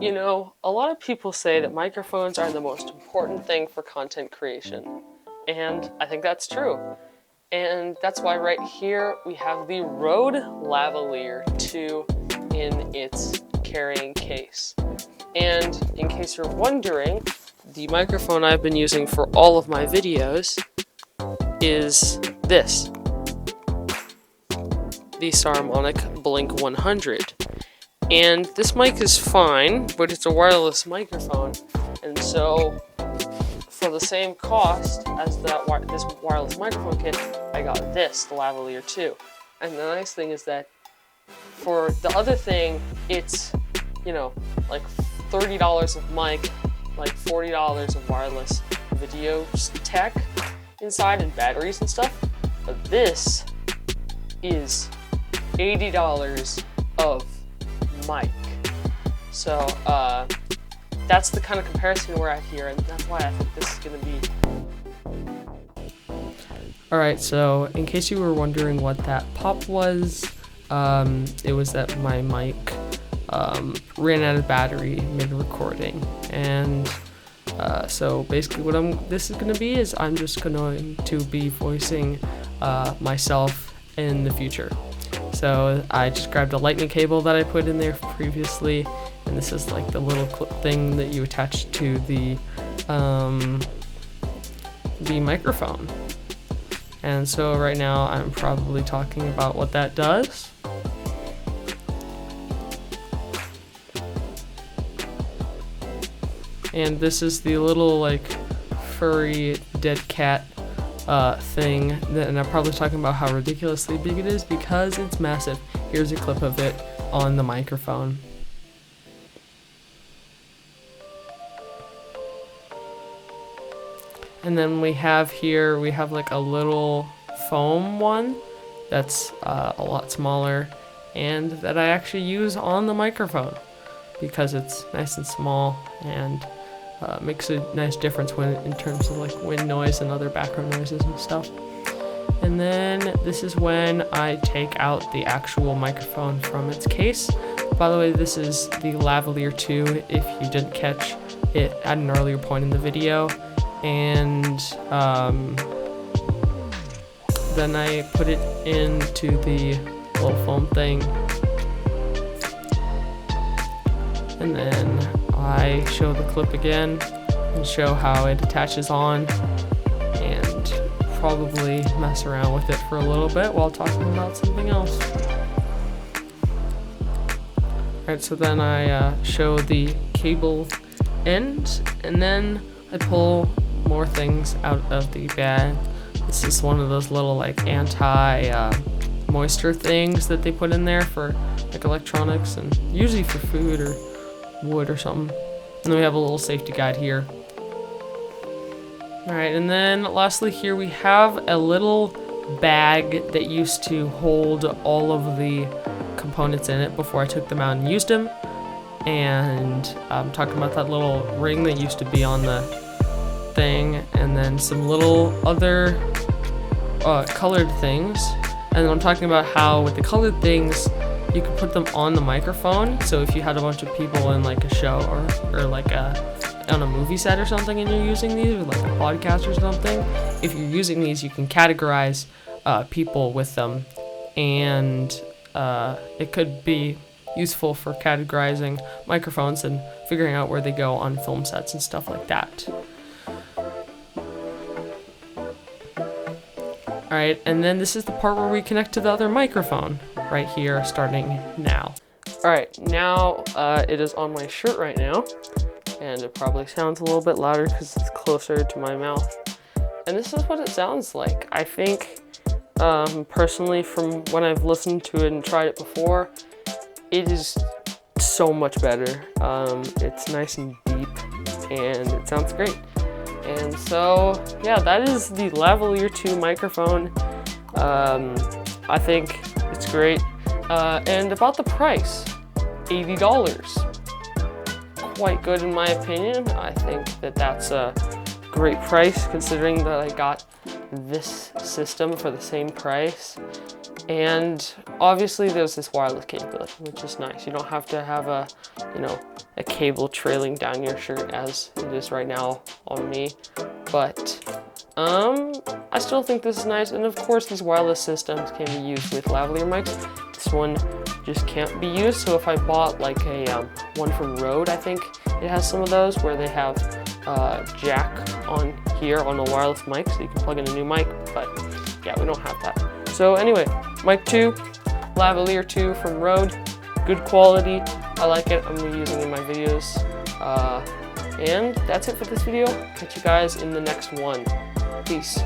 You know, a lot of people say that microphones are the most important thing for content creation, and I think that's true. And that's why right here we have the Rode Lavalier 2 in its carrying case. And in case you're wondering, the microphone I've been using for all of my videos is this, the Saramonic Blink 100. And this mic is fine, but it's a wireless microphone, and so for the same cost as this wireless microphone kit, I got this, the Lavalier 2. And the nice thing is that for the other thing, it's, you know, like $30 of mic, like $40 of wireless video tech inside and batteries and stuff. But this is $80 of mic. So that's the kind of comparison we're at here, and that's why I think this is going to be. Alright, so in case you were wondering what that pop was, it was that my mic ran out of battery mid-recording, and so basically what this is going to be is I'm just going to be voicing myself in the future. So I just grabbed a lightning cable that I put in there previously, and this is like the little clip thing that you attach to the microphone. And so right now I'm probably talking about what that does. And this is the little like furry dead cat thing, and I'm probably talking about how ridiculously big it is because it's massive. Here's a clip of it on the microphone. And then we have like a little foam one that's a lot smaller, and that I actually use on the microphone because it's nice and small and makes a nice difference in terms of like wind noise and other background noises and stuff. And then this is when I take out the actual microphone from its case. By the way, this is the Lavalier 2 if you didn't catch it at an earlier point in the video. And then I put it into the little foam thing, and then I show the clip again and show how it attaches on, and probably mess around with it for a little bit while talking about something else. Alright, so then I show the cable end, and then I pull more things out of the bag. This is one of those little like anti-moisture things that they put in there for like electronics and usually for food or wood or something. And then we have a little safety guide here. Alright, and then lastly here we have a little bag that used to hold all of the components in it before I took them out and used them. And I'm talking about that little ring that used to be on the thing, and then some little other colored things. And then I'm talking about how with the colored things you could put them on the microphone, so if you had a bunch of people in like a show or like on a movie set or something and you're using these, or like a podcast or something, if you're using these you can categorize people with them, and it could be useful for categorizing microphones and figuring out where they go on film sets and stuff like that. Alright, and then this is the part where we connect to the other microphone, right here, starting now. Alright, now it is on my shirt right now, and it probably sounds a little bit louder because it's closer to my mouth. And this is what it sounds like. I think, personally, from when I've listened to it and tried it before, it is so much better. It's nice and deep, and it sounds great. And so, yeah, that is the Lavalier 2 microphone. I think it's great. And about the price, $80. Quite good in my opinion. I think that that's a great price considering that I got this system for the same price. And obviously there's this wireless capability, which is nice. You don't have to have a, a cable trailing down your shirt as it is right now on me. But I still think this is nice, and of course these wireless systems can be used with lavalier mics. This one just can't be used, so if I bought like a one from Rode, I think it has some of those where they have jack on here on the wireless mic, so you can plug in a new mic, but yeah, we don't have that. So anyway, mic 2, Lavalier 2 from Rode, good quality, I like it, I'm using it in my videos. And that's it for this video. Catch you guys in the next one. Peace.